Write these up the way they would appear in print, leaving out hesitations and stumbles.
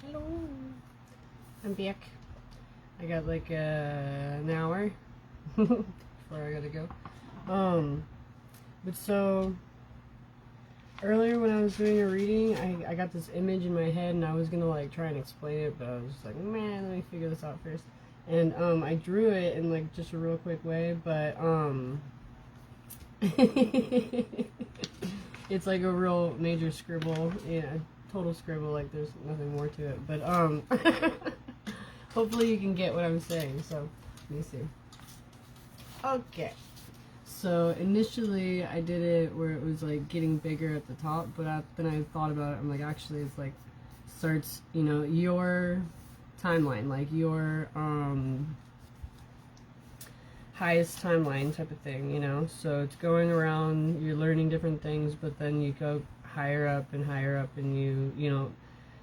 Hello. I'm back. I got like an hour before I gotta go. But so earlier when I was doing a reading, I got this image in my head and I was gonna like try and explain it, but I was just like, man, let me figure this out first. And I drew it in like just a real quick way, but it's like a real major scribble, yeah, total scribble, like there's nothing more to it. But hopefully you can get what I'm saying. So let me see. Okay. So initially I did it where it was like getting bigger at the top, but then I thought about it. I'm like, actually, it's like starts, you know, your timeline, like your highest timeline type of thing, you know. So it's going around, you're learning different things, but then you go higher up and higher up, and you know,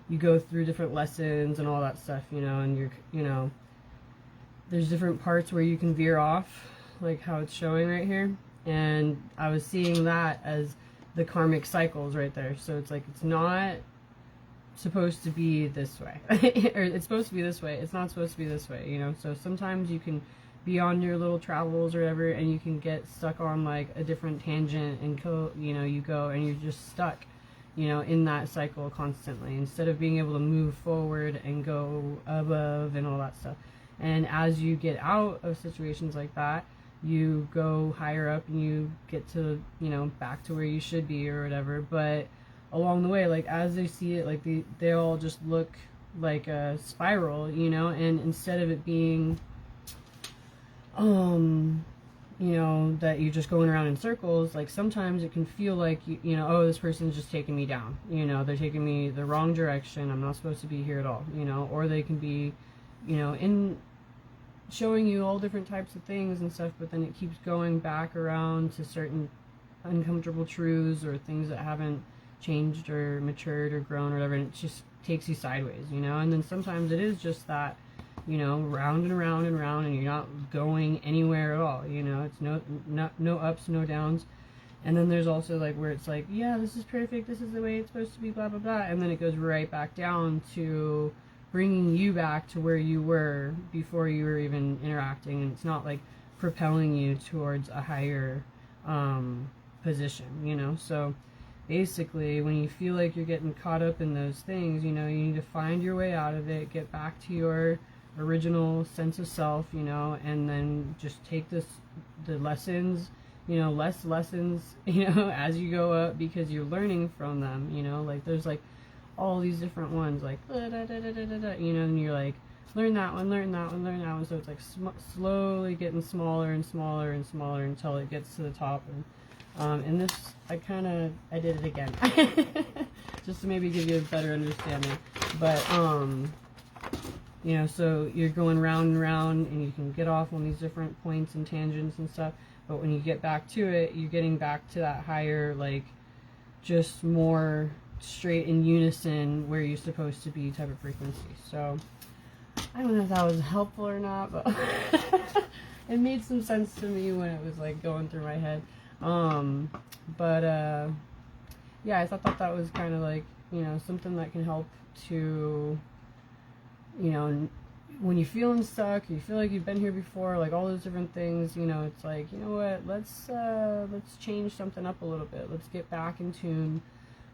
you go through different lessons and all that stuff, you know, and you know, there's different parts where you can veer off, like how it's showing right here. And I was seeing that as the karmic cycles right there. So it's like, it's not supposed to be this way. Or it's supposed to be this way. It's not supposed to be this way, you know. So sometimes you can be on your little travels or whatever, and you can get stuck on like a different tangent and you know, you go and you're just stuck, you know, in that cycle constantly, instead of being able to move forward and go above and all that stuff. And as you get out of situations like that, you go higher up and you get to, you know, back to where you should be or whatever. But along the way, like as they see it, like they all just look like a spiral, you know. And instead of it being you know, that you're just going around in circles, like sometimes it can feel like you know, oh, this person's just taking me down, you know, they're taking me the wrong direction, I'm not supposed to be here at all, you know. Or they can be, you know, in showing you all different types of things and stuff, but then it keeps going back around to certain uncomfortable truths or things that haven't changed or matured or grown or whatever, and it just takes you sideways, you know. And then sometimes it is just that, you know, round and round and round, and you're not going anywhere at all, you know. It's no ups, no downs. And then there's also like where it's like, yeah, this is perfect, this is the way it's supposed to be, blah blah blah, and then it goes right back down to bringing you back to where you were before you were even interacting. And it's not like propelling you towards a higher position, you know. So basically, when you feel like you're getting caught up in those things, you know, you need to find your way out of it, get back to your original sense of self, you know, and then just take the lessons, you know, less lessons, you know, as you go up, because you're learning from them, you know. Like there's like all these different ones, like you know, and you're like, learn that one, learn that one, learn that one. So it's like slowly getting smaller and smaller and smaller until it gets to the top. And this, I did it again just to maybe give you a better understanding. But you know, so you're going round and round, and you can get off on these different points and tangents and stuff, but when you get back to it, you're getting back to that higher, like just more straight in unison where you're supposed to be type of frequency. So I don't know if that was helpful or not, but it made some sense to me when it was like going through my head. Yeah, I thought that was kind of like, you know, something that can help to, you know, when you're feeling stuck, you feel like you've been here before, like all those different things, you know. It's like, you know what, let's change something up a little bit. Let's get back in tune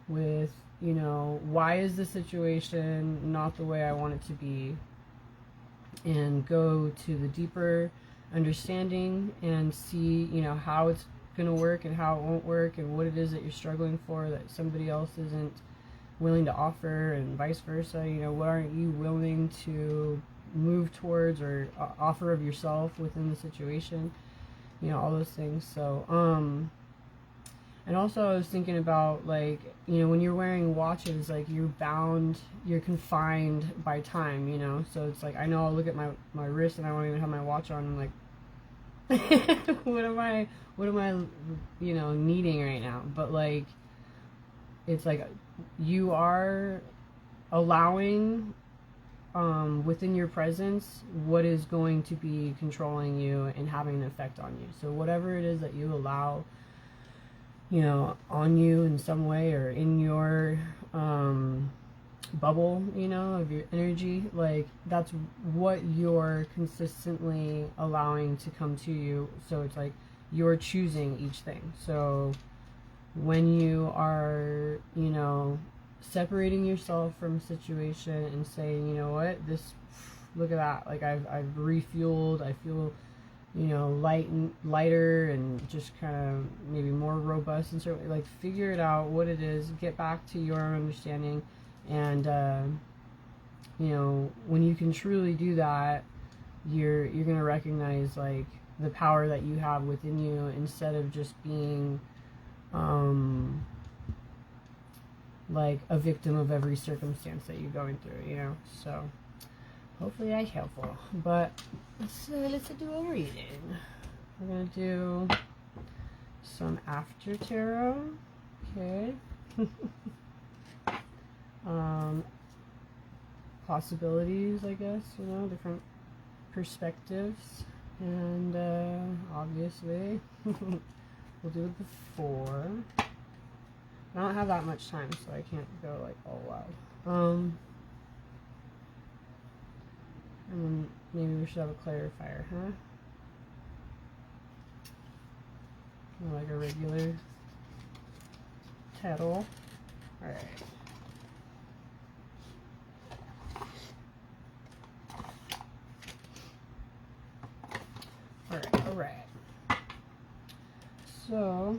with, you know, why is the situation not the way I want it to be, and go to the deeper understanding and see, you know, how it's going to work and how it won't work, and what it is that you're struggling for that somebody else isn't willing to offer, and vice versa. You know, what aren't you willing to move towards or offer of yourself within the situation, you know, all those things. So and also I was thinking about, like, you know, when you're wearing watches, like you're confined by time, you know. So it's like, I know I'll look at my wrist and I won't even have my watch on. I'm like, what am I, you know, needing right now? But like, it's like you are allowing within your presence what is going to be controlling you and having an effect on you. So whatever it is that you allow, you know, on you in some way, or in your bubble, you know, of your energy. Like, that's what you're consistently allowing to come to you. So it's like you're choosing each thing. So when you are, you know, separating yourself from a situation and saying, you know what, this, look at that, like I've refueled, I feel, you know, lighter and just kind of maybe more robust, and certainly like figure it out what it is, get back to your understanding. And you know, when you can truly do that, you're gonna recognize like the power that you have within you, instead of just being like a victim of every circumstance that you're going through, you know. So hopefully that's helpful. But let's do a reading. We're gonna do some after tarot. Okay. Possibilities, I guess, you know, different perspectives. And obviously we'll do the 4. I don't have that much time, so I can't go like all loud. And then maybe we should have a clarifier, huh? Like a regular tarot. Alright. Alright. So,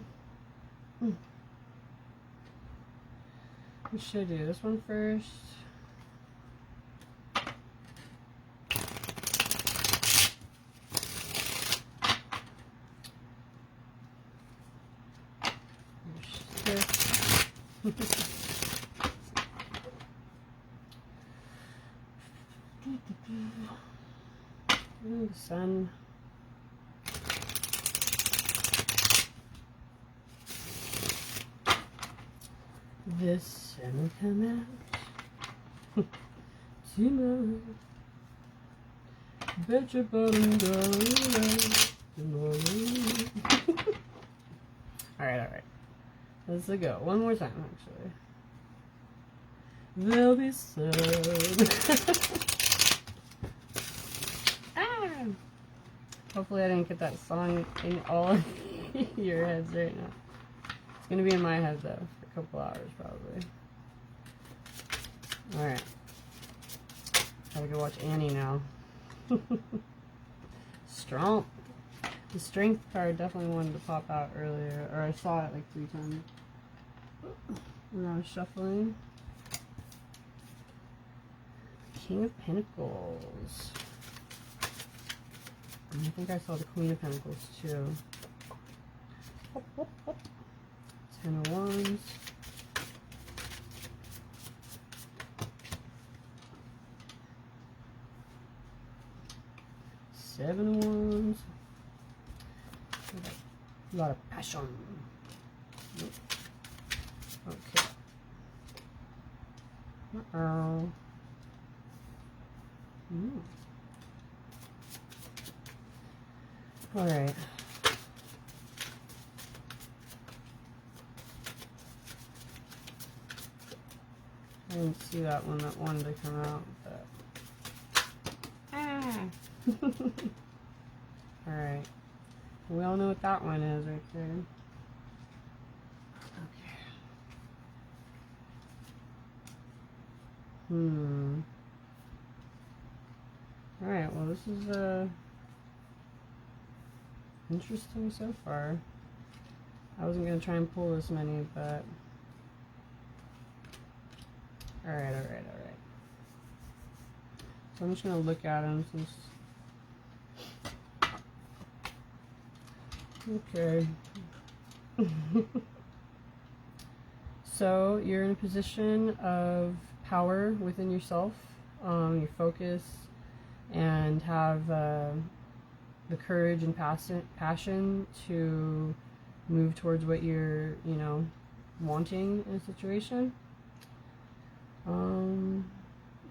what should I do? This one first. Ooh, the sun. The sun will come out tonight. Bet your bottom dollar tonight. Alright. Let's go. One more time, actually. There'll be sun. Ah! Hopefully I didn't get that song in all of your heads right now. It's gonna be in my head, though, for a couple hours, probably. Alright. Gotta go watch Annie now. Strong. The strength card definitely wanted to pop out earlier, or I saw it like 3 times when I was shuffling. King of Pentacles. And I think I saw the Queen of Pentacles too. 10 of Wands. 7 of Wands. A lot of passion. Okay. Uh-oh. Alright. I didn't see that one that wanted to come out, but... Ah! Alright. We all know what that one is right there. Okay. Alright, well this is interesting so far. I wasn't going to try and pull this many, but... Alright. So I'm just going to look at them since... Okay. So you're in a position of power within yourself. You focus and have the courage and passion to move towards what you're, you know, wanting in a situation.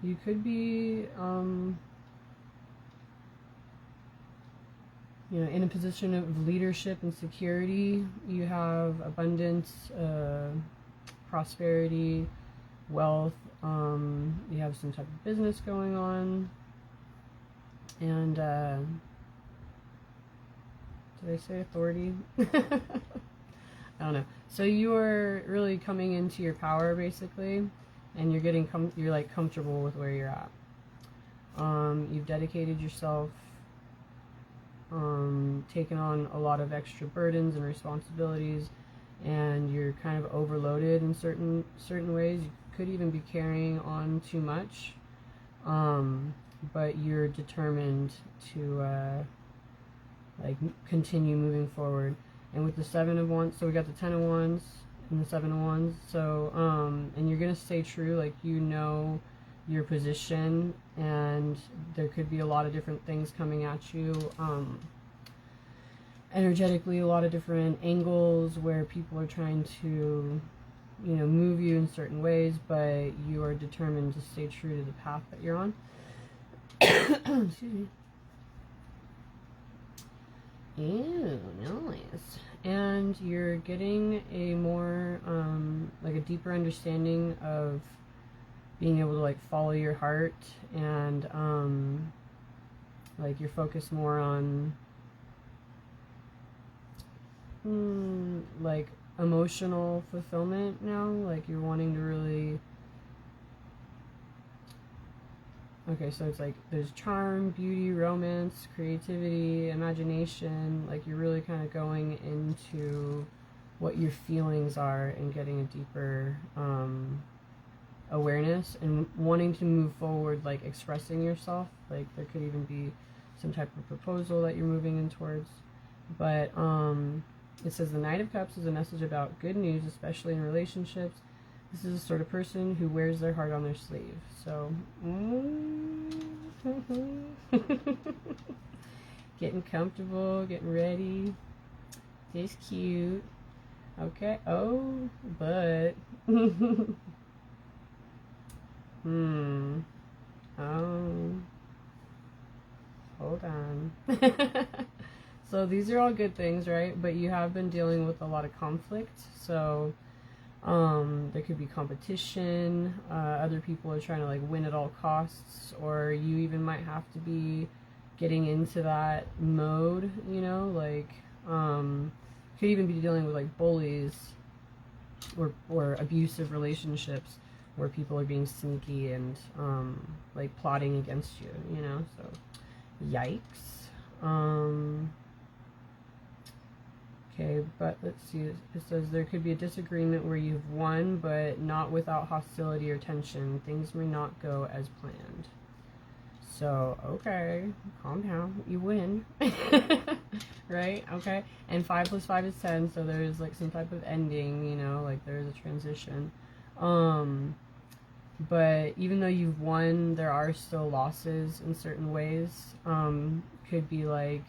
You could be, you know, in a position of leadership and security. You have abundance, prosperity, wealth, You have some type of business going on. And, did I say authority? I don't know. So you're really coming into your power, basically, and you're getting you're like comfortable with where you're at. You've dedicated yourself, taken on a lot of extra burdens and responsibilities, and you're kind of overloaded in certain ways. You could even be carrying on too much, but you're determined to like continue moving forward. And with the 7 of Wands, so we got the 10 of Wands and the 7 of Wands. So and you're gonna stay true, like you know your position, and there could be a lot of different things coming at you energetically, a lot of different angles where people are trying to, you know, move you in certain ways, but you are determined to stay true to the path that you're on. Excuse me. Ew, nice. And you're getting a more like a deeper understanding of being able to like follow your heart, and like you're focused more on like emotional fulfillment now. Like you're wanting to really, okay, so it's like there's charm, beauty, romance, creativity, imagination. Like you're really kind of going into what your feelings are and getting a deeper awareness and wanting to move forward, like expressing yourself. Like there could even be some type of proposal that you're moving in towards. But it says the Knight of Cups is a message about good news, especially in relationships. This is the sort of person who wears their heart on their sleeve. So getting comfortable, getting ready. It's cute. Okay. Oh, but oh, hold on. So these are all good things, right? But you have been dealing with a lot of conflict. So there could be competition. Other people are trying to like win at all costs, or you even might have to be getting into that mode, you know, like could even be dealing with like bullies or abusive relationships where people are being sneaky and like plotting against you, you know. So yikes. Okay, but let's see. It says there could be a disagreement where you've won, but not without hostility or tension. Things may not go as planned. So, okay, calm down. You win. Right? Okay. And 5 plus 5 is 10, so there's like some type of ending, you know, like there's a transition. But even though you've won, there are still losses in certain ways. Could be like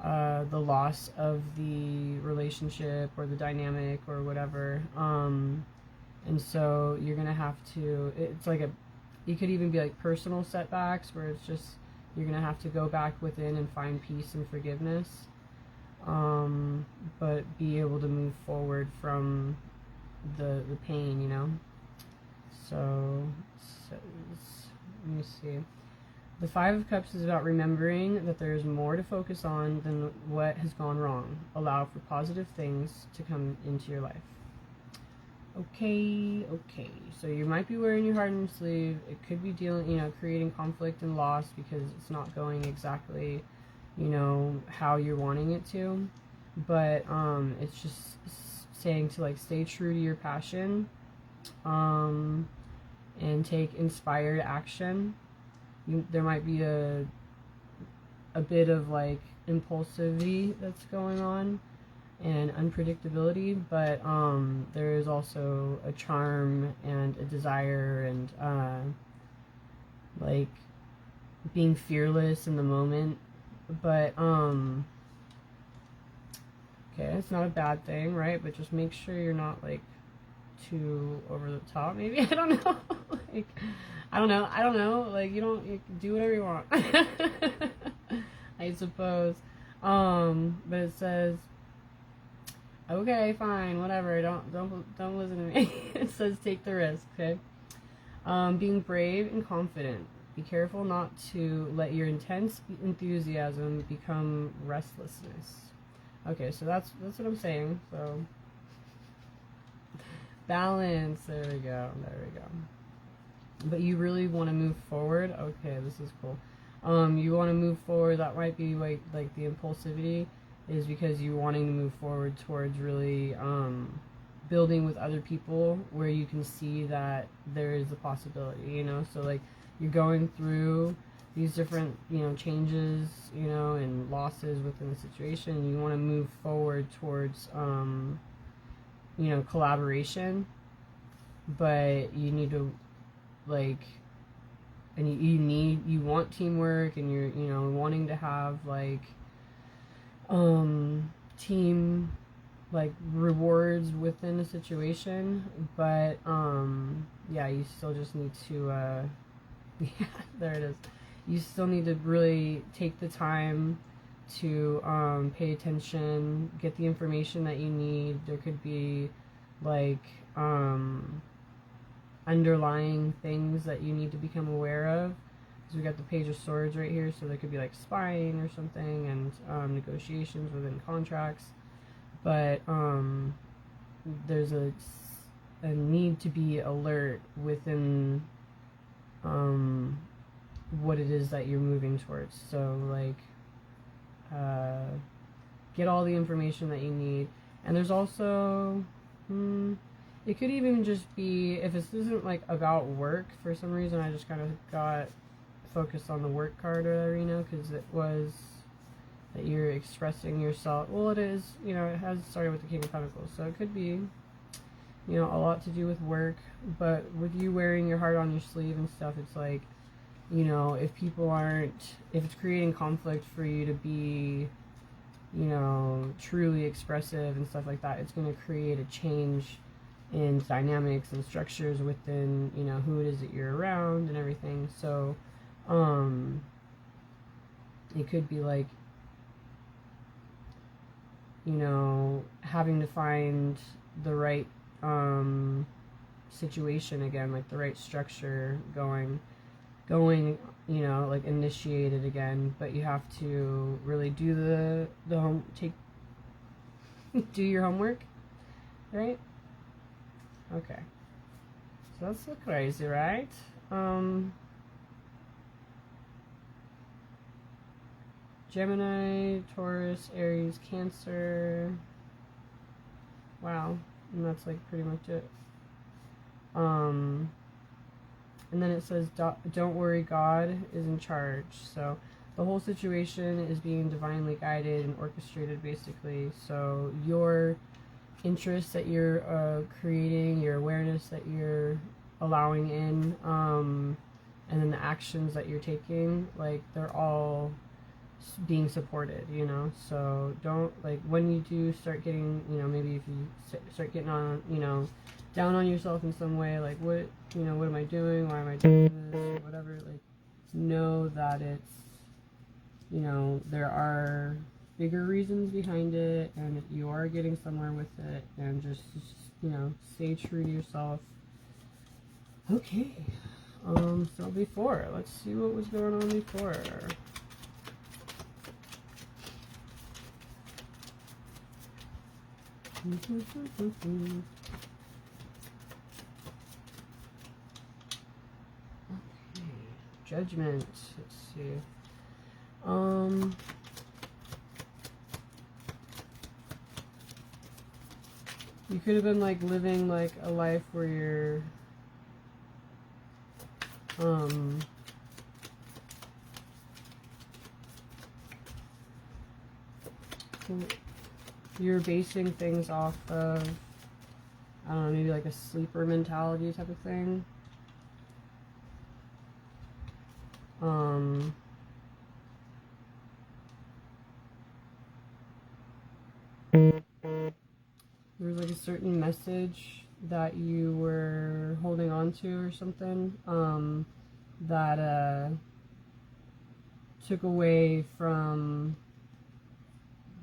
the loss of the relationship or the dynamic or whatever. And so you're gonna have to, it's like you could even be like personal setbacks where it's just, you're gonna have to go back within and find peace and forgiveness. But be able to move forward from the pain, you know. So let me see. The 5 of Cups is about remembering that there is more to focus on than what has gone wrong. Allow for positive things to come into your life. Okay. So you might be wearing your heart on your sleeve. It could be dealing, you know, creating conflict and loss because it's not going exactly, you know, how you're wanting it to. But it's just saying to like stay true to your passion, and take inspired action. There might be a bit of like impulsivity that's going on and unpredictability, but there is also a charm and a desire and like being fearless in the moment. But okay, it's not a bad thing, right? But just make sure you're not like too over the top, maybe. I don't know. Like I don't know. Like you can do whatever you want. I suppose. But it says, okay, fine, whatever. Don't listen to me. It says take the risk, okay? Being brave and confident. Be careful not to let your intense enthusiasm become restlessness. Okay, so that's what I'm saying. So balance. There we go. There we go. But you really want to move forward. Okay, this is cool. You want to move forward. That might be like the impulsivity is because you're wanting to move forward towards really building with other people where you can see that there is a possibility, you know. So like you're going through these different, you know, changes, you know, and losses within the situation, and you want to move forward towards you know, collaboration, but you need to like, and you want teamwork, and you're, you know, wanting to have like team like rewards within a situation, but yeah, you still just need to yeah, there it is. You still need to really take the time to pay attention, get the information that you need. There could be like underlying things that you need to become aware of. So we got the Page of Swords right here, so there could be like spying or something, and negotiations within contracts. But there's a need to be alert within what it is that you're moving towards. So like get all the information that you need. And there's also it could even just be, if this isn't like about work, for some reason I just kind of got focused on the work card arena, because it was that you're expressing yourself. Well, it is, you know, it has started with the King of Pentacles, so it could be, you know, a lot to do with work. But with you wearing your heart on your sleeve and stuff, it's like, you know, if people aren't, if it's creating conflict for you to be, you know, truly expressive and stuff like that, it's going to create a change in dynamics and structures within, you know, who it is that you're around and everything. So it could be like, you know, having to find the right situation again, like the right structure going, you know, like initiated again. But you have to really do the home, do your homework, right? Okay, so that's so crazy, right? Gemini, Taurus, Aries, Cancer. Wow, and that's like pretty much it. And then it says, don't worry, God is in charge. So the whole situation is being divinely guided and orchestrated, basically. So your interests that you're creating, your awareness that you're allowing in, and then the actions that you're taking, like they're all being supported, you know. So don't, like, when you do start getting, you know, maybe if you start getting on, you know, down on yourself in some way, like, what, you know, what am I doing, why am I doing this, or whatever, like, know that it's, you know, there are bigger reasons behind it, and you are getting somewhere with it, and just, you know, stay true to yourself. Okay, so before, let's see what was going on before. Okay. Judgment. Let's see. You could have been like living like a life where you're basing things off of, I don't know, maybe like a sleeper mentality type of thing. There's like a certain message that you were holding on to or something, that took away from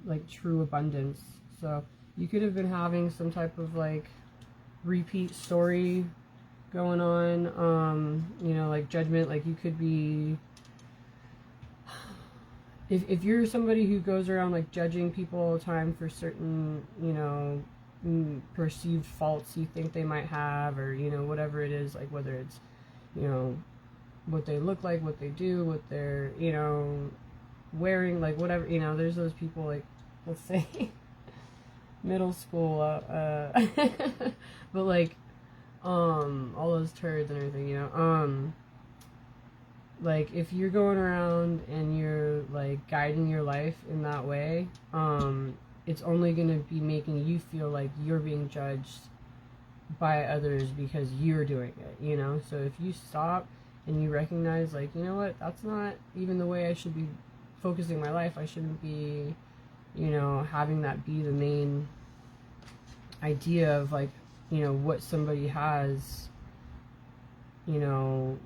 like true abundance. So you could have been having some type of like repeat story going on, you know, like judgment. Like you could be, if you're somebody who goes around like judging people all the time for certain, you know, perceived faults you think they might have, or, you know, whatever it is, like whether it's, you know, what they look like, what they do, what they're, you know, wearing, like whatever, you know, there's those people, like, let's say middle school, but like, all those turds and everything, you know, like if you're going around and you're like guiding your life in that way, it's only going to be making you feel like you're being judged by others because you're doing it, you know. So if you stop and you recognize, like, you know what, that's not even the way I should be focusing my life. I shouldn't be, you know, having that be the main idea of, like, you know, what somebody has, you know,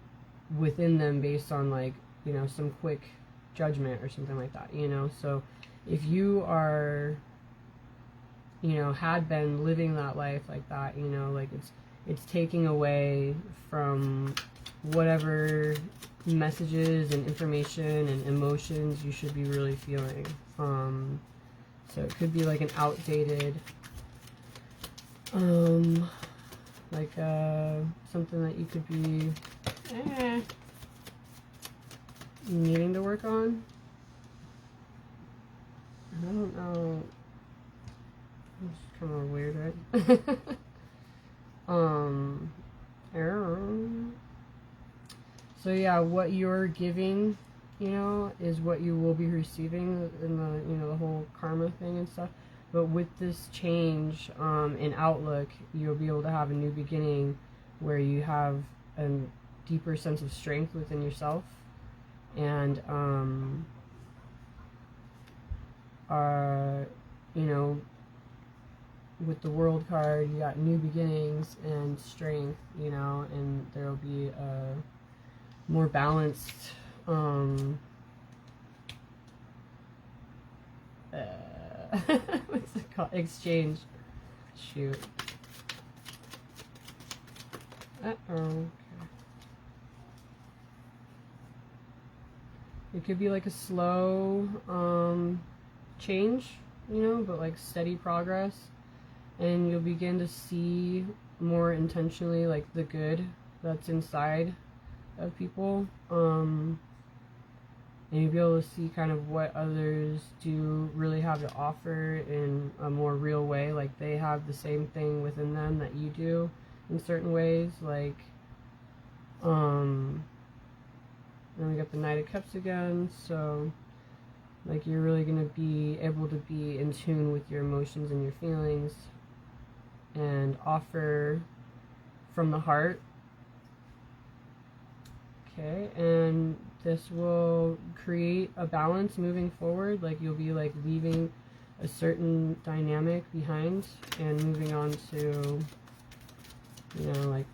within them based on, like, you know, some quick judgment or something like that, you know. So if you are, you know, had been living that life like that, you know, like it's taking away from whatever messages and information and emotions you should be really feeling. So it could be like an outdated, like something that you could be needing to work on. I don't know. It's kind of weird, right? So yeah, what you're giving, you know, is what you will be receiving in the, you know, the whole karma thing and stuff. But with this change in outlook, you'll be able to have a new beginning where you have a deeper sense of strength within yourself, and you know, with the World card, you got new beginnings and strength, you know, and there'll be a more balanced what's it called? Exchange. Shoot. Okay. It could be like a slow change, you know, but like steady progress. And you'll begin to see more intentionally, like, the good that's inside of people. And you'll be able to see kind of what others do really have to offer in a more real way. Like, they have the same thing within them that you do in certain ways. Like, then we got the Knight of Cups again. So, like, you're really going to be able to be in tune with your emotions and your feelings and offer from the heart. Okay, and this will create a balance moving forward. Like, you'll be like leaving a certain dynamic behind and moving on to, you know, like,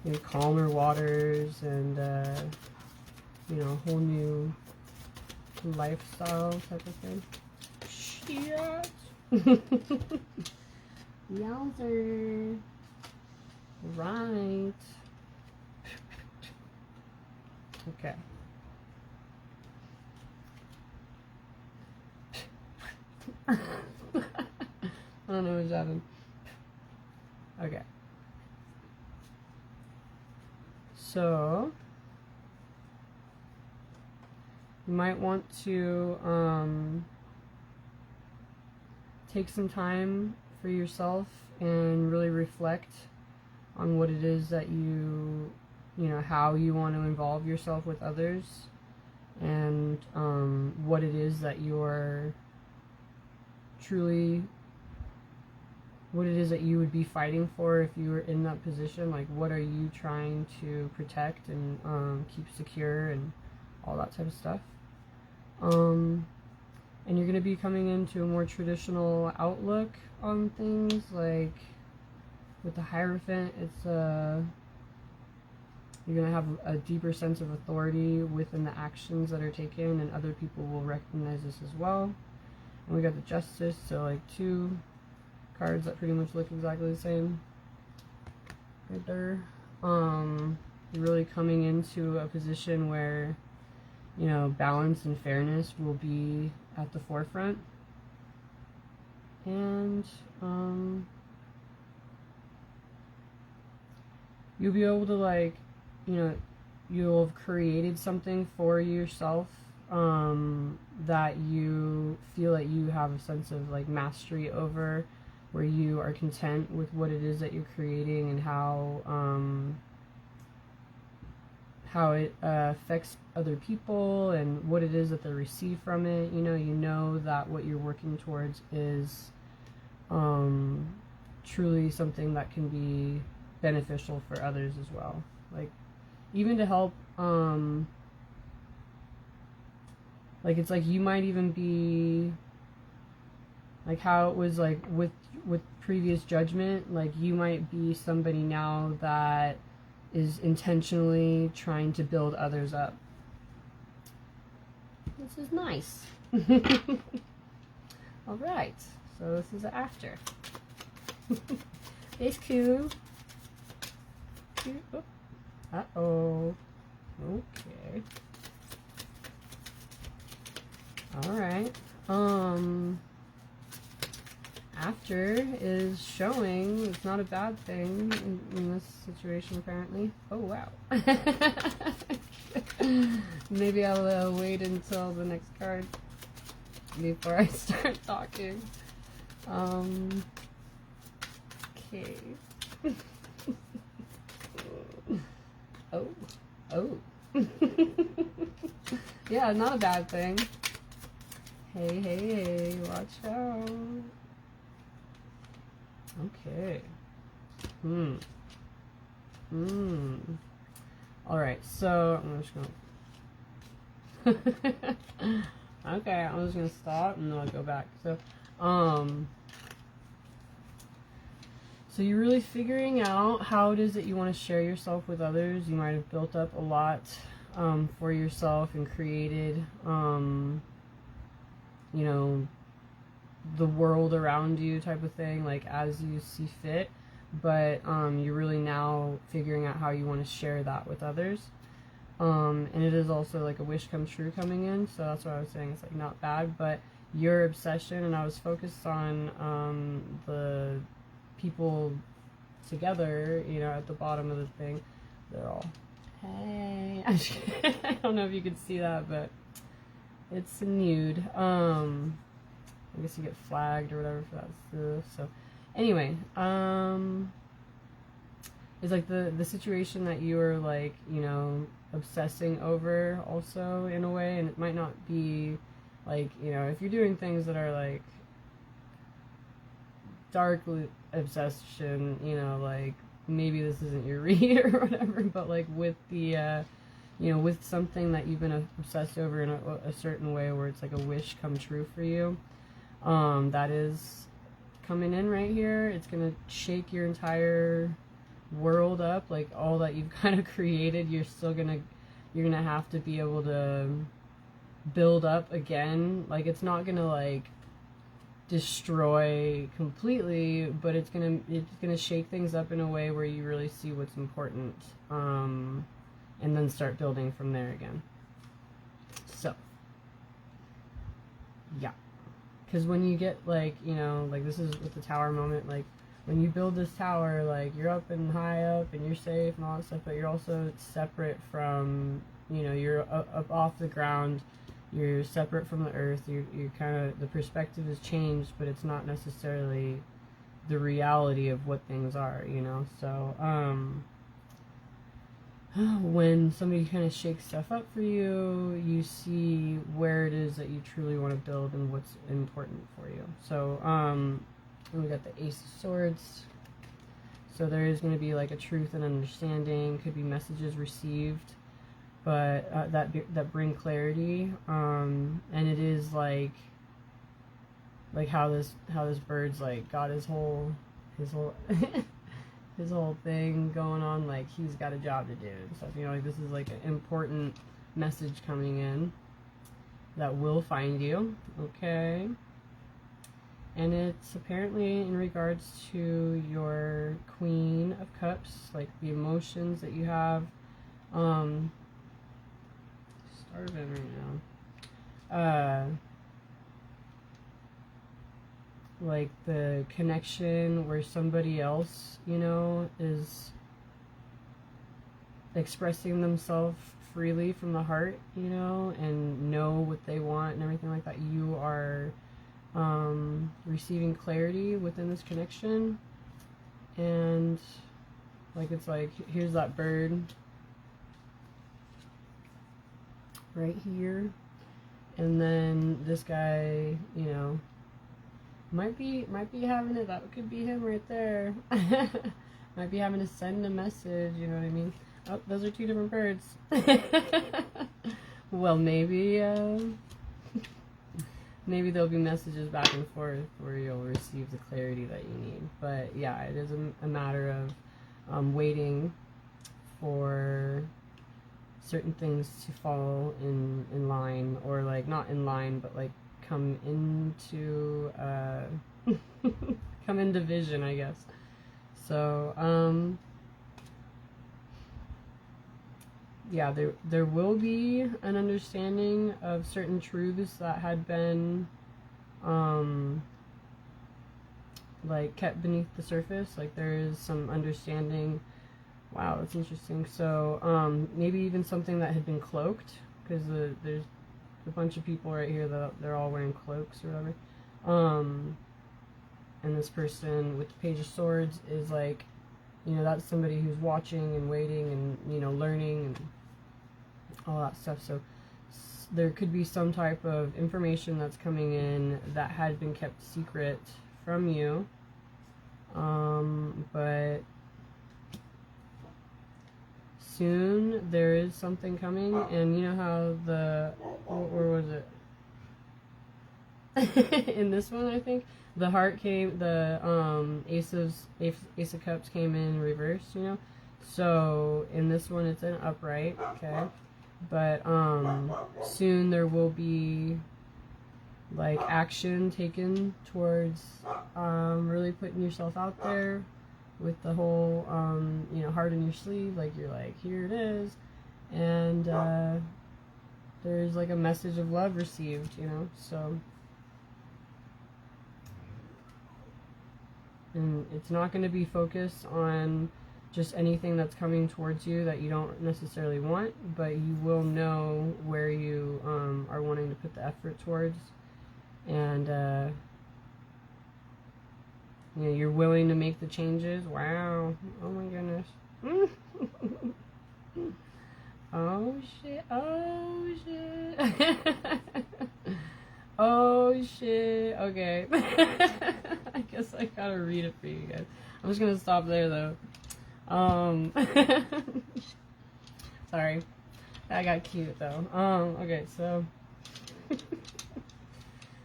you know, calmer waters and you know, whole new lifestyle type of thing. Shit. Yowzer. Right. Okay. I don't know what's happening. Okay. So, you might want to take some time for yourself and really reflect on what it is that you know, how you want to involve yourself with others, and what it is that you're truly, what it is that you would be fighting for if you were in that position. Like, what are you trying to protect and keep secure and all that type of stuff. And you're going to be coming into a more traditional outlook on things. Like, with the Hierophant, it's you're going to have a deeper sense of authority within the actions that are taken, and other people will recognize this as well. And we got the Justice, so like two cards that pretty much look exactly the same. right there. You're really coming into a position where, you know, balance and fairness will be at the forefront. And you'll be able to, like, you know, you'll have created something for yourself that you feel like you have a sense of, like, mastery over, where you are content with what it is that you're creating and how it affects other people and what it is that they receive from it. You know that what you're working towards is truly something that can be beneficial for others as well. Like, even to help, like, it's like you might even be, like how it was like with previous judgment, like you might be somebody now that is intentionally trying to build others up. This is nice. All right, so this is after. It's cool. Oh. Uh-oh. Okay. All right. After is showing. It's not a bad thing in this situation, apparently. Oh, wow. Maybe I'll wait until the next card before I start talking. Okay. Oh. Yeah, not a bad thing. Hey, watch out. Okay. Alright, so I'm just gonna okay, I'm just gonna stop and then I'll go back. So you're really figuring out how it is that you want to share yourself with others. You might have built up a lot for yourself and created you know, the world around you type of thing, like as you see fit, but you're really now figuring out how you want to share that with others, and it is also like a wish come true coming in, so that's what I was saying. It's like not bad, but your obsession, and I was focused on the people together, you know, at the bottom of the thing. They're all, hey. I don't know if you could see that, but it's a nude. I guess you get flagged or whatever for that stuff. So anyway, it's like the situation that you are, like, you know, obsessing over also in a way, and it might not be like, you know, if you're doing things that are like dark obsession, you know, like maybe this isn't your read or whatever, but like with the you know, with something that you've been obsessed over in a certain way, where it's like a wish come true for you, that is coming in right here. It's gonna shake your entire world up, like all that you've kind of created. You're gonna have to be able to build up again. Like, it's not gonna like destroy completely, but it's gonna shake things up in a way where you really see what's important, and then start building from there again. So yeah, because when you get, like, you know, like this is with the tower moment, like when you build this tower, like you're up and high up and you're safe and all that stuff, but you're also separate from, you know, you're up off the ground, you're separate from the earth, you're kind of, the perspective has changed, but it's not necessarily the reality of what things are, you know. So when somebody kind of shakes stuff up for you, you see where it is that you truly want to build and what's important for you. So we got the Ace of Swords. So there is going to be like a truth and understanding, could be messages received, but that bring clarity, and it is like how this bird's like got his whole his whole thing going on, like he's got a job to do and stuff, you know, like this is like an important message coming in that will find you, okay? and it's apparently in regards to your Queen of Cups, like the emotions that you have. Starving right now. Like the connection where somebody else, you know, is expressing themselves freely from the heart, you know, and know what they want and everything like that. You are receiving clarity within this connection, and like it's like, here's that bird right here, and then this guy, you know, might be having it, that could be him right there. Might be having to send a message, you know what I mean? Oh, those are two different birds. Well, maybe maybe there'll be messages back and forth where you'll receive the clarity that you need. But yeah, it is a matter of waiting for certain things to fall in line, or like not in line, but like come into come into vision, I guess. So yeah, there will be an understanding of certain truths that had been like kept beneath the surface. Like there is some understanding. Wow, that's interesting. So maybe even something that had been cloaked, because there's a bunch of people right here that they're all wearing cloaks or whatever. And this person with the Page of Swords is like, you know, that's somebody who's watching and waiting and, you know, learning and all that stuff. So there could be some type of information that's coming in that had been kept secret from you. But soon there is something coming, and you know how where was it? In this one, I think the heart came, the Ace of Cups came in reverse, you know. So in this one, it's an upright, okay. But soon there will be like action taken towards really putting yourself out there with the whole you know, heart in your sleeve. Like you're like, here it is, and there's like a message of love received, you know. So, and it's not going to be focused on just anything that's coming towards you that you don't necessarily want, but you will know where you are wanting to put the effort towards, and you know, you're willing to make the changes. Wow. Oh my goodness. Oh shit. Oh shit. Oh shit. Okay. I guess I gotta read it for you guys. I'm just gonna stop there though. Sorry. That got cute though. Okay, so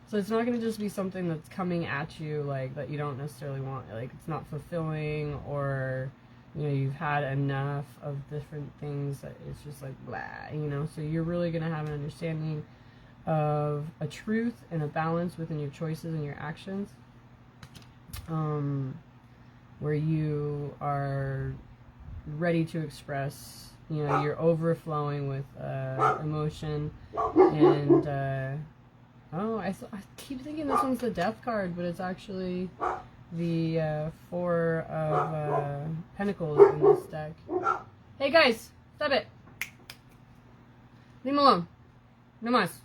so it's not going to just be something that's coming at you like that you don't necessarily want. Like it's not fulfilling, or you know, you've had enough of different things that it's just like blah, you know. So you're really going to have an understanding of a truth and a balance within your choices and your actions, where you are ready to express, you know, you're overflowing with emotion. And oh, I keep thinking this one's the Death card, but it's actually the Four of Pentacles in this deck. Hey guys, stop it. Leave him alone. No mas.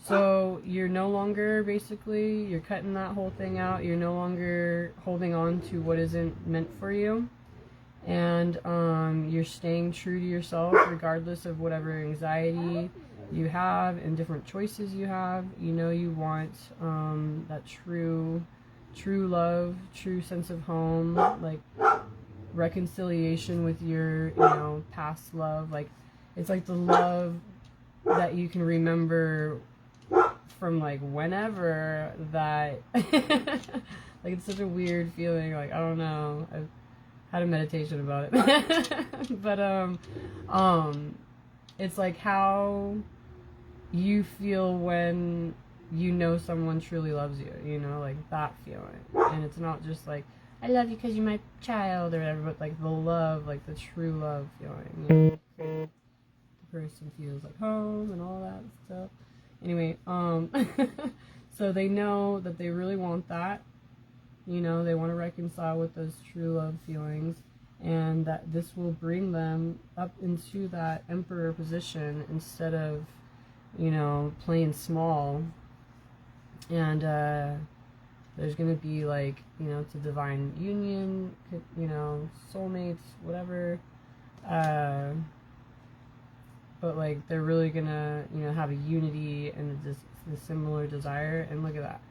So you're no longer, basically, you're cutting that whole thing out. You're no longer holding on to what isn't meant for you. And you're staying true to yourself regardless of whatever anxiety you have and different choices you have. You know, you want that true love, true sense of home, like reconciliation with your, you know, past love. Like it's like the love that you can remember from like whenever, that like it's such a weird feeling. Like I don't know, I've had a meditation about it. But it's like how you feel when you know someone truly loves you, you know, like that feeling. And it's not just like, I love you because you're my child or whatever, but like the love, like the true love feeling, you know, the person feels like home and all that stuff. Anyway, so they know that they really want that, you know, they want to reconcile with those true love feelings, and that this will bring them up into that emperor position instead of, you know, playing small. And there's gonna be like, you know, it's a divine union, you know, soulmates, whatever, but like they're really gonna, you know, have a unity and a similar desire. And look at that,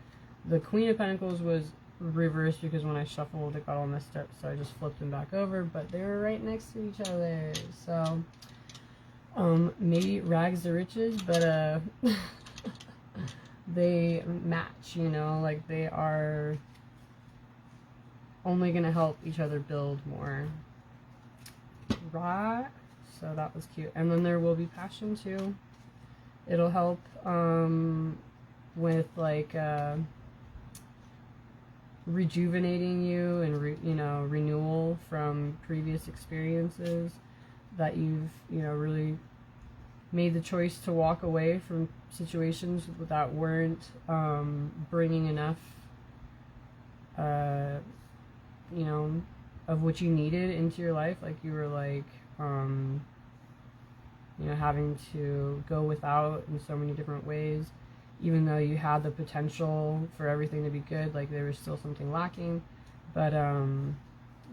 the Queen of Pentacles was reversed because when I shuffled it got all messed up, so I just flipped them back over, but they were right next to each other, so maybe rags to riches, but they match, you know, like they are only gonna help each other build more, right? So that was cute. And then there will be passion too. It'll help with like rejuvenating you and you know, renewal from previous experiences that you've, you know, really made the choice to walk away from situations that weren't bringing enough you know, of what you needed into your life. Like you were like you know, having to go without in so many different ways, even though you had the potential for everything to be good, like there was still something lacking. But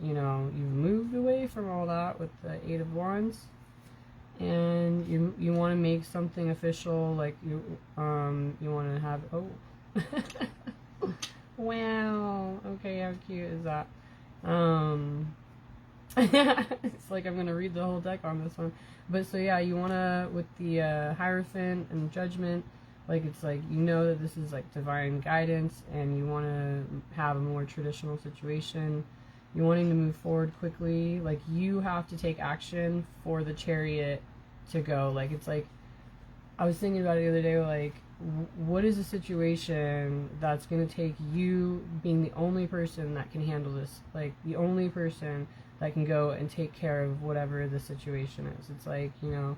you know, you've moved away from all that with the Eight of Wands, and you want to make something official, like you want to have, oh wow, okay, how cute is that? It's like I'm gonna read the whole deck on this one. But so yeah, you wanna, with the Hierophant and Judgment, like it's like, you know that this is like divine guidance, and you want to have a more traditional situation. You're wanting to move forward quickly, like you have to take action for the Chariot to go. Like it's like, I was thinking about it the other day, like what is a situation that's going to take you being the only person that can handle this, like the only person that can go and take care of whatever the situation is. It's like, you know,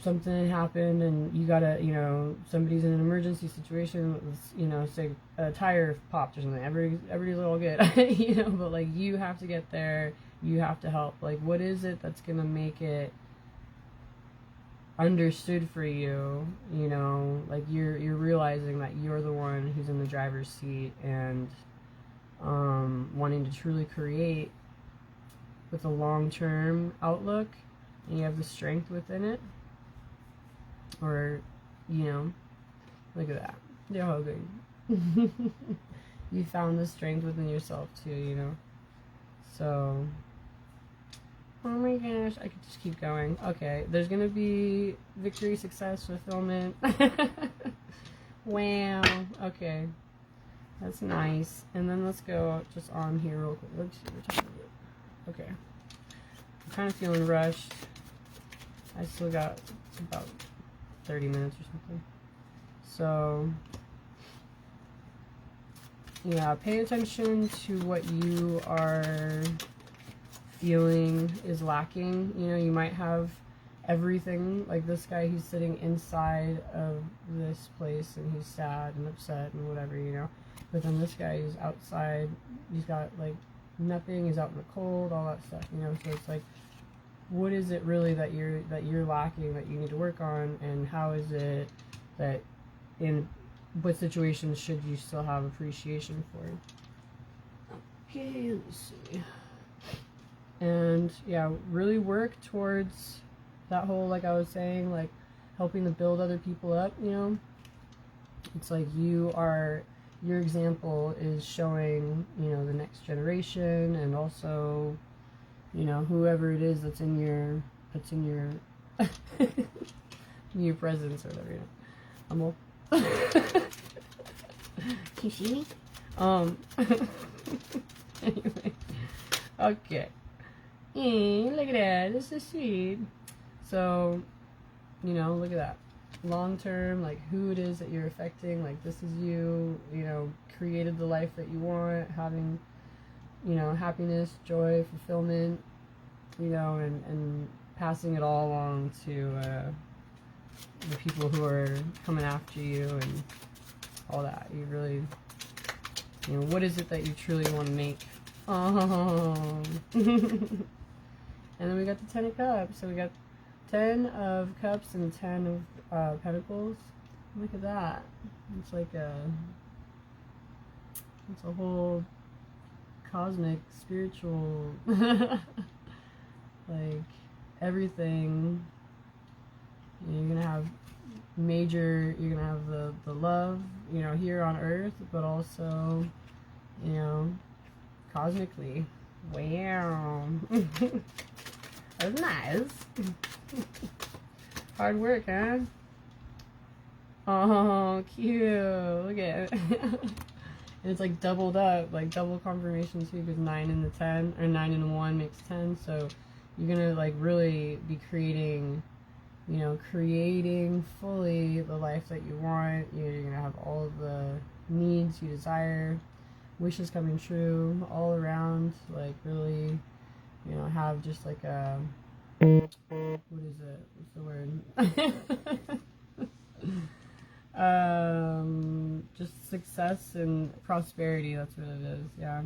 something happened and you gotta, you know, somebody's in an emergency situation, you know, say a tire popped or something, everybody's all good, you know, but like you have to get there, you have to help. Like what is it that's gonna make it understood for you, you know, like you're realizing that you're the one who's in the driver's seat, and wanting to truly create with a long-term outlook, and you have the strength within it, or, you know, look at that, they're hugging. You found the strength within yourself too, you know, so oh my gosh, I could just keep going. Okay, there's gonna be victory, success, fulfillment. Wow, okay, that's nice. And then let's go just on here real quick. Let's see what we're talking about. Okay, I'm kind of feeling rushed. I still got about 30 minutes or something. So yeah, pay attention to what you are feeling is lacking. You know, you might have everything, like this guy, he's sitting inside of this place and he's sad and upset and whatever, you know, but then this guy is outside, he's got like nothing, he's out in the cold, all that stuff, you know. So it's like, what is it really that you're lacking, that you need to work on, and how is it that, in what situations should you still have appreciation for? Okay, let's see. And yeah, really work towards that whole, like I was saying, like helping to build other people up, you know. It's like your example is showing, you know, the next generation, and also, you know, whoever it is that's in your in your presence or whatever, you know. I'm all can you see me? Anyway, okay. Hey, look at that. This is sweet. So, you know, look at that. long term, like who it is that you're affecting. Like this is you, you know, created the life that you want, having, you know, happiness, joy, fulfillment, you know, and passing it all along to the people who are coming after you and all that. You really, you know, what is it that you truly want to make? Oh. And then we got the 10 of Cups. So we got 10 of Cups and 10 of Pentacles. Look at that. It's like it's a whole cosmic, spiritual, like everything. You know, you're gonna have you're gonna have the love, you know, here on Earth, but also, you know, cosmically. Wow. That's nice. Hard work, huh? Oh, cute. Look at it. And it's like doubled up, like double confirmation too, because 9 and the 10, or 9 and the 1 makes 10. So you're gonna like really be creating, you know, creating fully the life that you want. You're gonna have all of the needs you desire, wishes coming true all around. Like really, you know, have just like a, what is it? What's the word? Just success and prosperity. That's what it is. Yeah.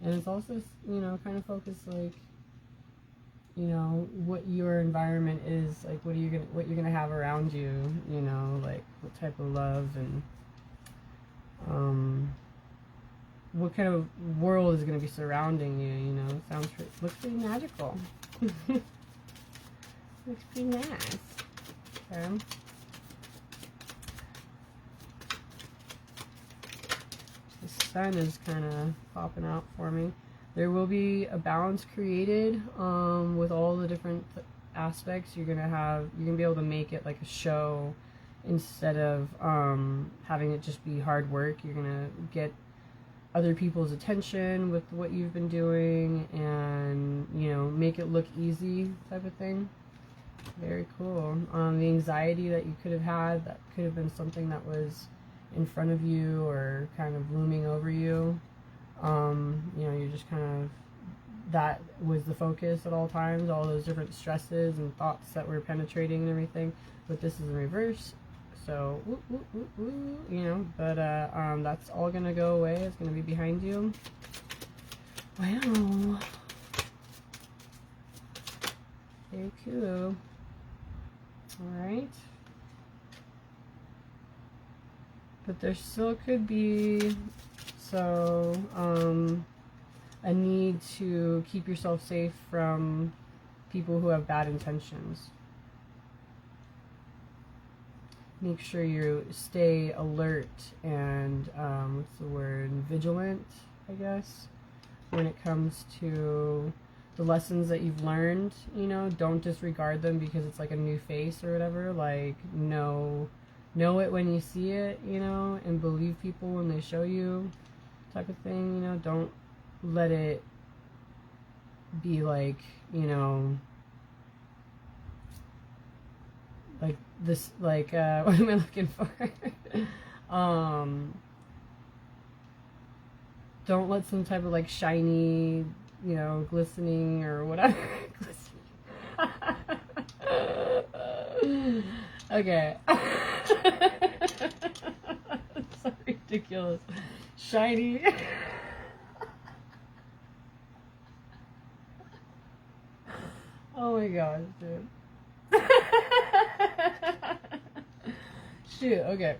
And it's also, you know, kind of focused like, you know, what your environment is, like what you're gonna have around you, you know, like what type of love and what kind of world is gonna be surrounding you, you know. Looks pretty magical. Looks pretty nice. Okay. The sun is kind of popping out for me. There will be a balance created with all the different aspects. You're gonna be able to make it like a show instead of having it just be hard work. You're gonna get other people's attention with what you've been doing, and you know, make it look easy type of thing. Very cool. The anxiety that you could have had, that could have been something that was in front of you or kind of looming over you. You know, you're just kind of, that was the focus at all times, all those different stresses and thoughts that were penetrating and everything. But this is in reverse, so you know, but that's all gonna go away. It's gonna be behind you. Wow, very cool. All right, but there still could be a need to keep yourself safe from people who have bad intentions. Make sure you stay alert and what's the word, vigilant, I guess, when it comes to the lessons that you've learned. You know, don't disregard them because it's like a new face or whatever. Like, know it when you see it, you know, and believe people when they show you, type of thing. You know, don't let it be like, you know, like this, like what am I looking for? Don't let some type of like shiny, you know, glistening or whatever. Okay. It's so ridiculous. Shiny. Oh my gosh, dude. Shoot, okay.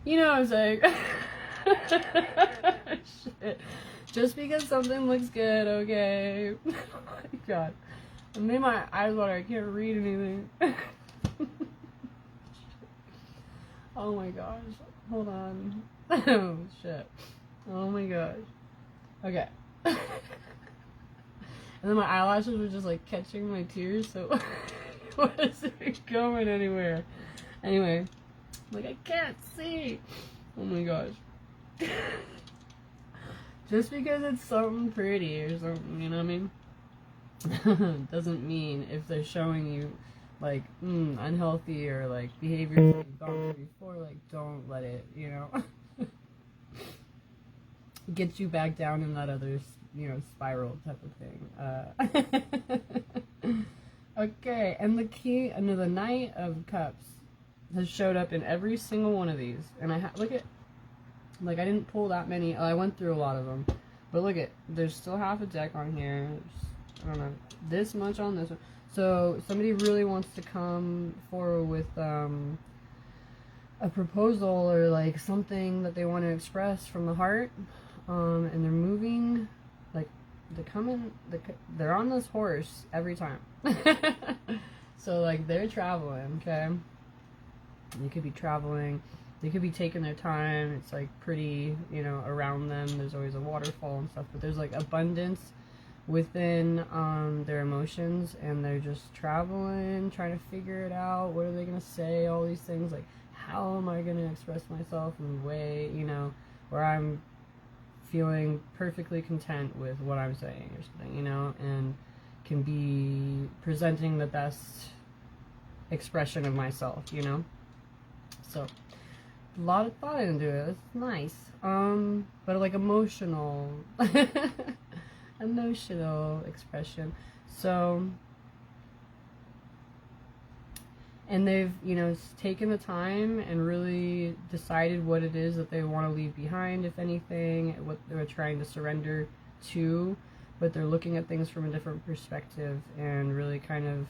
You know what I'm saying? Shit. Just because something looks good, okay? Oh my god. It made my eyes water. I can't read anything. Oh my gosh. Hold on. Oh shit. Oh my gosh. Okay. And then my eyelashes were just like catching my tears, so what is it going anywhere? Anyway, like I can't see. Oh my gosh. Just because it's something pretty or something, you know what I mean? Doesn't mean if they're showing you like unhealthy or like behaviors that you've gone through before, like don't let it, get you back down in that other, spiral type of thing. Okay, and the Knight of Cups has showed up in every single one of these, and look at, like, I didn't pull that many. I went through a lot of them, but look at, there's still half a deck on here. I don't know, this much on this one. So somebody really wants to come forward with a proposal or like something that they want to express from the heart, and they're moving, like they're on this horse every time. So like they're traveling, okay? They could be traveling. They could be taking their time. It's like pretty, around them. There's always a waterfall and stuff, but there's like abundance within their emotions, and they're just traveling, trying to figure it out. What are they gonna say? All these things, like, how am I gonna express myself in a way, where I'm feeling perfectly content with what I'm saying or something, and can be presenting the best expression of myself, So a lot of thought into it. It's nice. But like emotional expression. So, and they've, taken the time and really decided what it is that they want to leave behind, if anything, what they're trying to surrender to, but they're looking at things from a different perspective and really kind of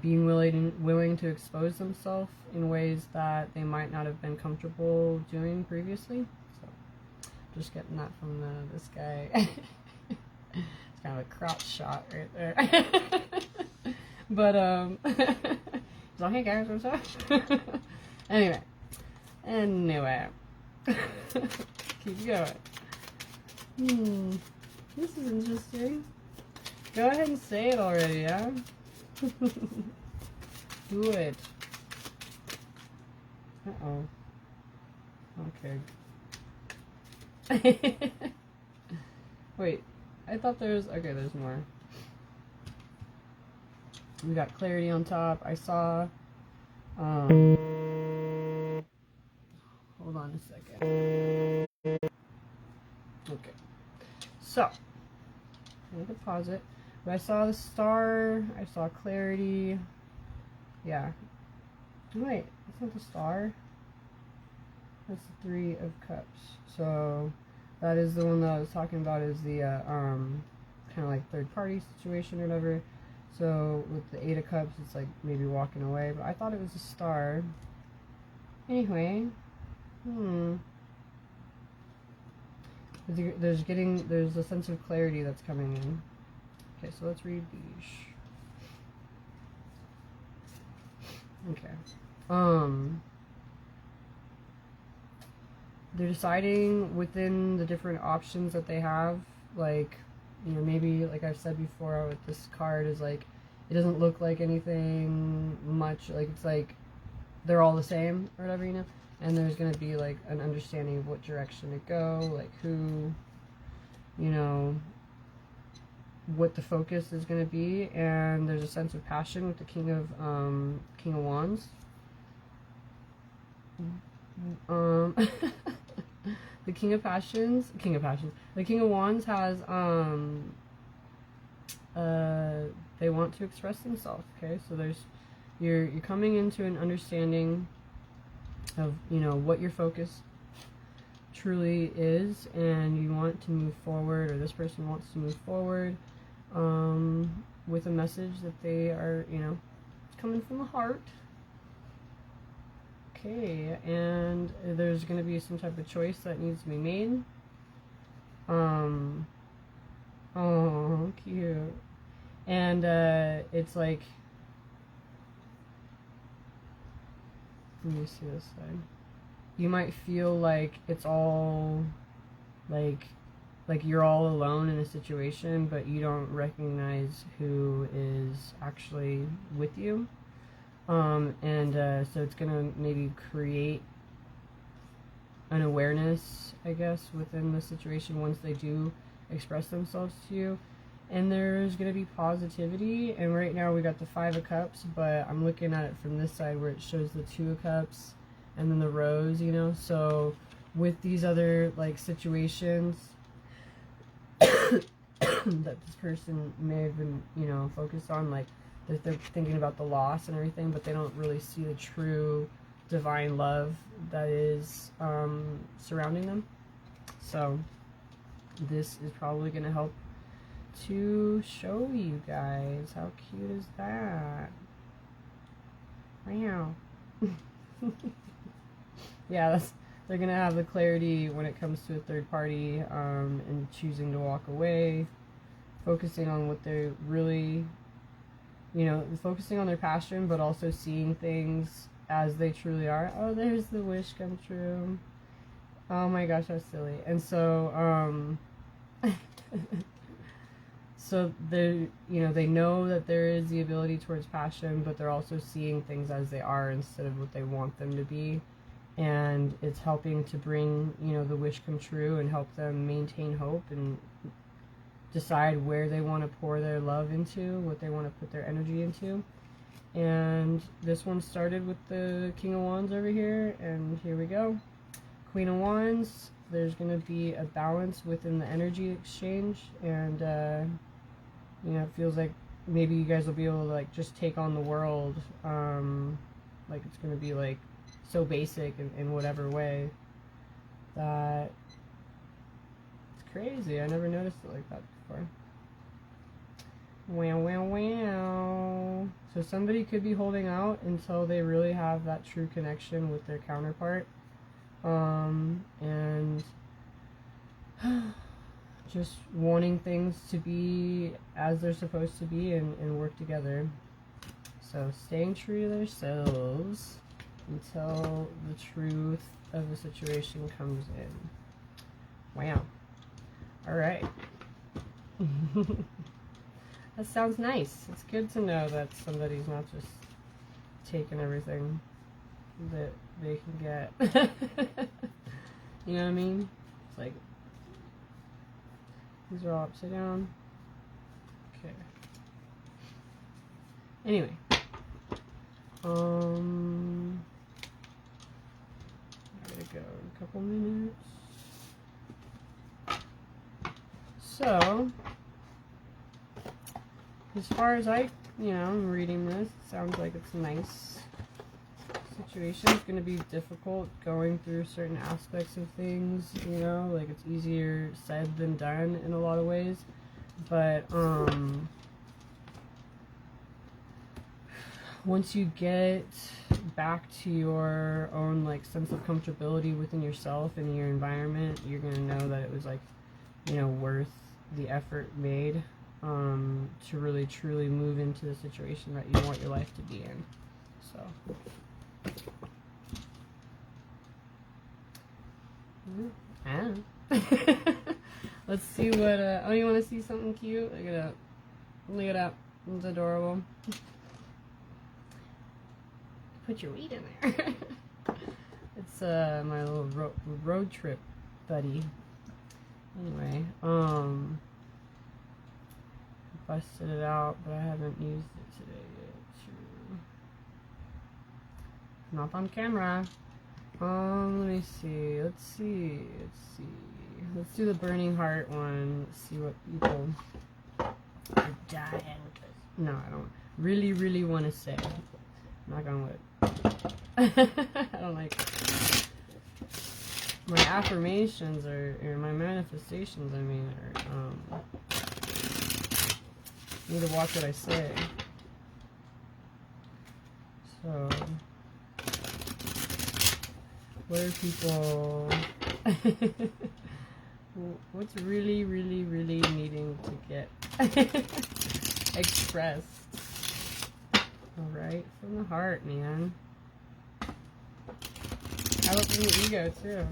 being willing to expose themselves in ways that they might not have been comfortable doing previously. So, just getting that from this guy. It's kind of a crotch shot right there. But he's like, hey guys, what's up? Anyway, keep going. This is interesting. Go ahead and say it already, yeah? Do it. Uh-oh. Okay. Wait, I thought there's more. We got clarity on top. I saw, hold on a second. Okay. So, I'm going to pause it. But I saw the star. I saw clarity. Yeah. Wait, that's not the star. That's the Three of Cups. So, that is the one that I was talking about, is the, kind of like third party situation or whatever. So, with the Eight of Cups, it's like maybe walking away. But I thought it was a star. Anyway. There's a sense of clarity that's coming in. Okay, so let's read these. Okay. They're deciding within the different options that they have, like, maybe, like I've said before with this card, is like, it doesn't look like anything much, like, it's like, they're all the same, or whatever, and there's gonna be, like, an understanding of what direction to go, like, who, what the focus is gonna be, and there's a sense of passion with the King of Wands. The King of Wands has, they want to express themselves, okay? So you're coming into an understanding of, what your focus truly is, and you want to move forward, or this person wants to move forward, with a message that they are, it's coming from the heart. Okay, and there's going to be some type of choice that needs to be made. Oh, cute. And it's like, let me see this side. You might feel like it's all like you're all alone in a situation, but you don't recognize who is actually with you. So it's gonna maybe create an awareness, I guess, within the situation once they do express themselves to you. and there's going to be positivity. And right now we got the 5 of Cups, but I'm looking at it from this side where it shows the 2 of Cups and then the Rose, you know. So with these other like situations that this person may have been, you know, focused on, like they're thinking about the loss and everything, but they don't really see the true divine love that is surrounding them. So this is probably going to help to show you guys. How cute is that? Wow. Yeah, they're going to have the clarity when it comes to a third party, and choosing to walk away, focusing on what they're really, you know, focusing on their passion, but also seeing things as they truly are. Oh, there's the wish come true. Oh my gosh, that's silly. And so, so they, you know, they know that there is the ability towards passion, but they're also seeing things as they are instead of what they want them to be. And it's helping to bring, you know, the wish come true and help them maintain hope and decide where they want to pour their love into, what they want to put their energy into. And this one started with the King of Wands over here, and here we go. Queen of Wands, there's going to be a balance within the energy exchange, and you know, it feels like maybe you guys will be able to like just take on the world, like it's going to be like so basic in whatever way that it's crazy. I never noticed it like that before. Wow, wow, wow. So somebody could be holding out until they really have that true connection with their counterpart. And just wanting things to be as they're supposed to be and work together. So staying true to themselves until the truth of the situation comes in. Wow. Alright. That sounds nice. It's good to know that somebody's not just taking everything that they can get. You know what I mean? It's like, these are all upside down. Okay. Anyway. I gotta go in a couple minutes. So, as far as I'm reading this, it sounds like it's a nice situation. It's going to be difficult going through certain aspects of things, you know, like it's easier said than done in a lot of ways. But, once you get back to your own, like, sense of comfortability within yourself and your environment, you're going to know that it was, like, you know, worth the effort made to really truly move into the situation that you want your life to be in. So let's see what oh, you want to see something cute? Look it up. Look it up. It's adorable. Put your weed in there. It's my little road trip buddy. Anyway, busted it out, but I haven't used it today yet. Not on camera. Let me see. Let's see. Let's do the burning heart one. Let's see what people are dying with this. No, I don't really want to say. Knock on wood. I don't like it. My affirmations or my manifestations, I mean, are need to watch what I say. So, what are people what's really needing to get expressed? Alright, from the heart, man. How about from the ego, too?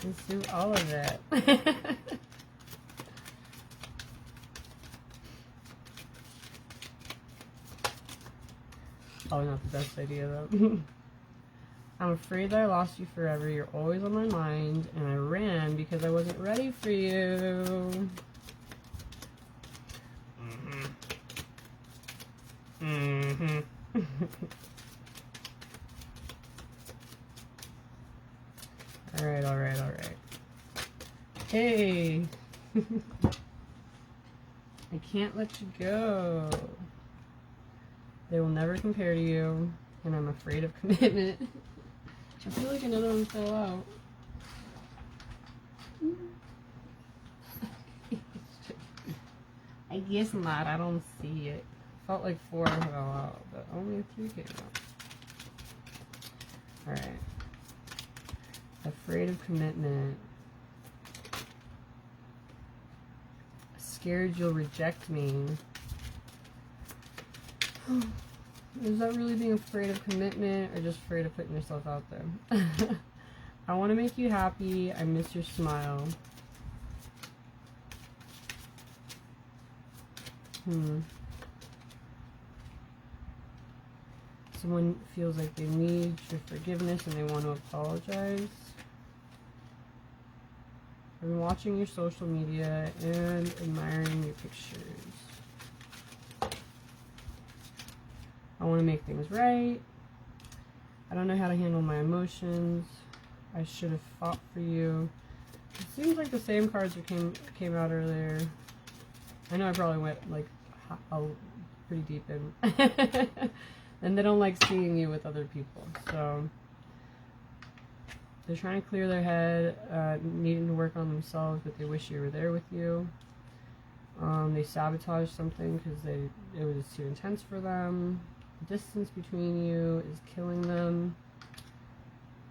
Let's do all of it. Probably not the best idea, though. I'm afraid that I lost you forever. You're always on my mind, and I ran because I wasn't ready for you. Alright, alright, alright. Hey! I can't let you go. They will never compare to you, and I'm afraid of commitment. I feel like another one fell out. I guess not. I don't see it. Felt like 4 fell out, but only 3 came out. Alright. Afraid of commitment. Scared you'll reject me. Is that really being afraid of commitment or just afraid of putting yourself out there? I want to make you happy. I miss your smile. Someone feels like they need your forgiveness and they want to apologize. I've been watching your social media and admiring your pictures. I want to make things right. I don't know how to handle my emotions. I should have fought for you. It seems like the same cards that came out earlier. I know I probably went like pretty deep in. And they don't like seeing you with other people. So they're trying to clear their head, needing to work on themselves, but they wish you were there with you. They sabotaged something because it was too intense for them. The distance between you is killing them.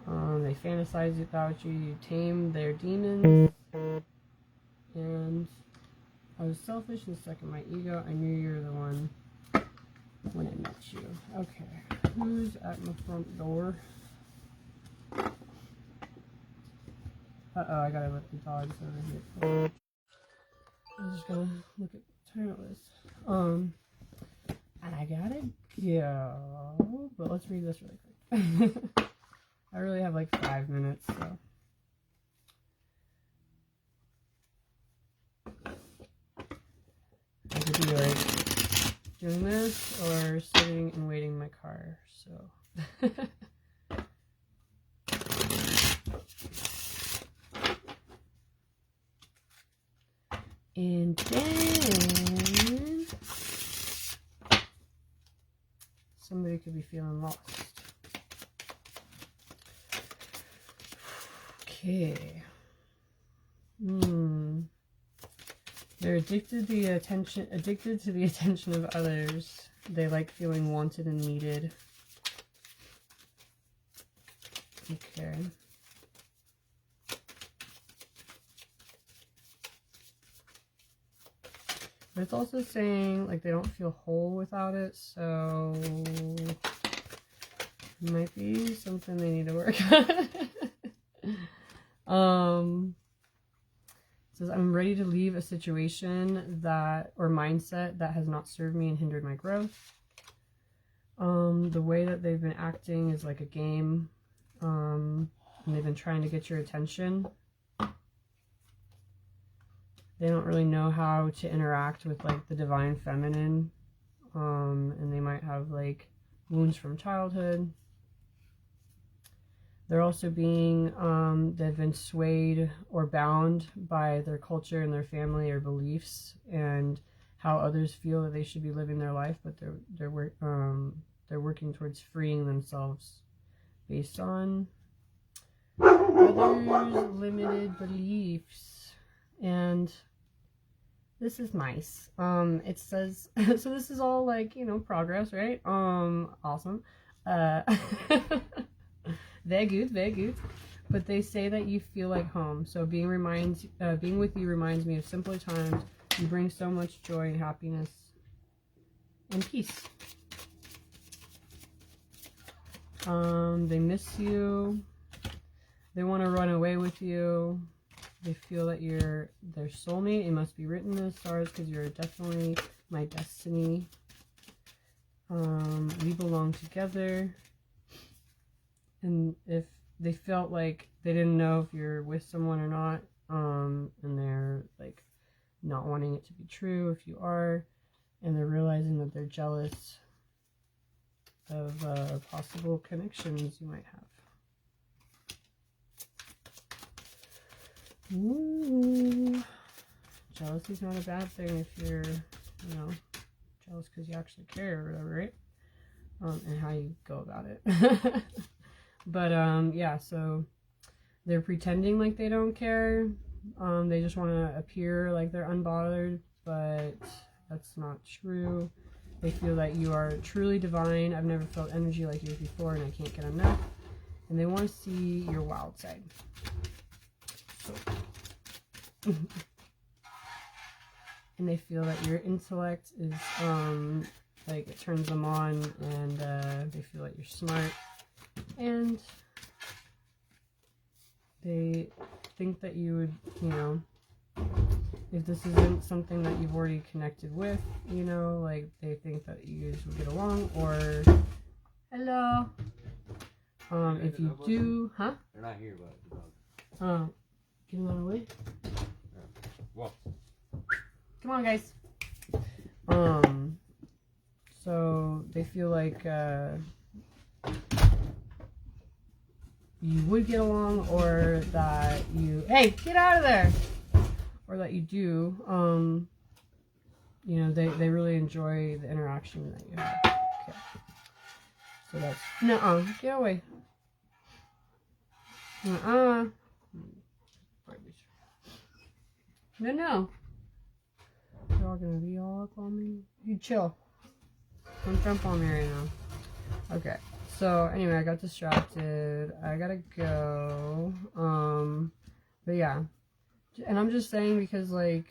They fantasize about you. You tame their demons. And I was selfish and stuck in my ego. I knew you were the one when I met you. Okay. Who's at my front door? Uh-oh, I gotta let the dogs over here. I'm just gonna look at what time it was. And I gotta go. But let's read this really quick. I really have like 5 minutes, so. I could be like doing this or sitting and waiting in my car, so. And then somebody could be feeling lost. Okay. They're addicted to the attention of others. They like feeling wanted and needed. Okay. But it's also saying like they don't feel whole without it, so it might be something they need to work on. It says, I'm ready to leave a situation or mindset that has not served me and hindered my growth. The way that they've been acting is like a game, and they've been trying to get your attention. They don't really know how to interact with like the divine feminine, and they might have like wounds from childhood. They're also being, they've been swayed or bound by their culture and their family or beliefs and how others feel that they should be living their life, but they're working towards freeing themselves based on others' limited beliefs. And this is nice. It says, so this is all like, you know, progress, right? Awesome. Very good, very good. But they say that you feel like home. So being with you reminds me of simpler times. You bring so much joy and happiness and peace. They miss you. They want to run away with you. They feel that you're their soulmate. It must be written in the stars because you're definitely my destiny. We belong together. And if they felt like they didn't know if you're with someone or not, and they're like not wanting it to be true if you are, and they're realizing that they're jealous of possible connections you might have. Ooh. Jealousy's not a bad thing if you're, you know, jealous because you actually care or whatever, right? And how you go about it. But yeah, so they're pretending like they don't care. They just want to appear like they're unbothered, but that's not true. They feel that you are truly divine. I've never felt energy like yours before, and I can't get enough. And they want to see your wild side. So. And they feel that your intellect is like it turns them on, and they feel like you're smart, and they think that you would, you know, if this isn't something that you've already connected with, you know, like they think that you guys would get along, or hello. If you do, huh? They're not here, but the dog. Get them out of the way. Whoa. Come on, guys. So they feel like you would get along, or that you, hey, get out of there, or that you do. You know, they really enjoy the interaction that you have. Okay. So that's get away. No. They're all gonna be all up on me. You chill. Don't jump on me right now. Okay. So anyway, I got distracted. I gotta go. But yeah. And I'm just saying because like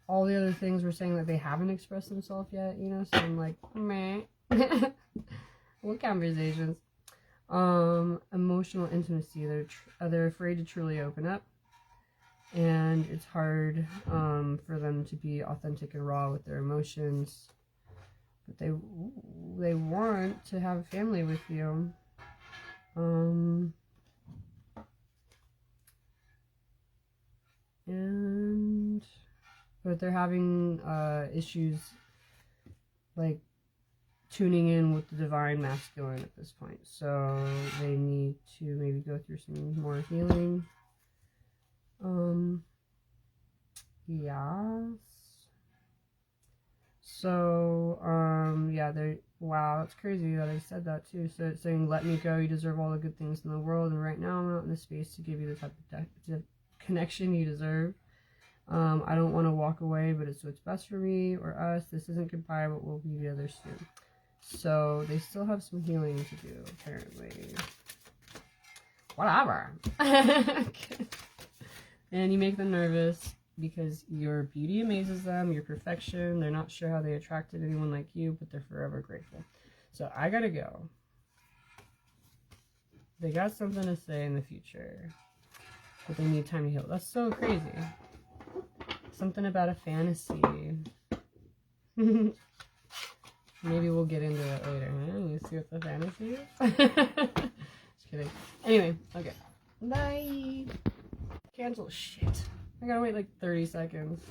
all the other things we're saying that they haven't expressed themselves yet, you know, so I'm like, meh. What conversations? Emotional intimacy. They're afraid to truly open up. And it's hard for them to be authentic and raw with their emotions, but they want to have a family with you. But they're having issues like tuning in with the divine masculine at this point, so they need to maybe go through some more healing. Yes. So, yeah, wow, that's crazy that I said that too. So it's saying, let me go, you deserve all the good things in the world, and right now I'm not in the space to give you the type of connection you deserve. I don't want to walk away, but it's what's best for me or us. This isn't goodbye, but we'll be together soon. So they still have some healing to do, apparently. Whatever. And you make them nervous because your beauty amazes them, your perfection. They're not sure how they attracted anyone like you, but they're forever grateful. So I gotta go. They got something to say in the future, but they need time to heal. That's so crazy. Something about a fantasy. Maybe we'll get into it later. Huh? You see what the fantasy is? Just kidding. Anyway, okay. Bye. Cancel. Shit. I gotta wait like 30 seconds.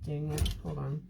Dang it. Hold on.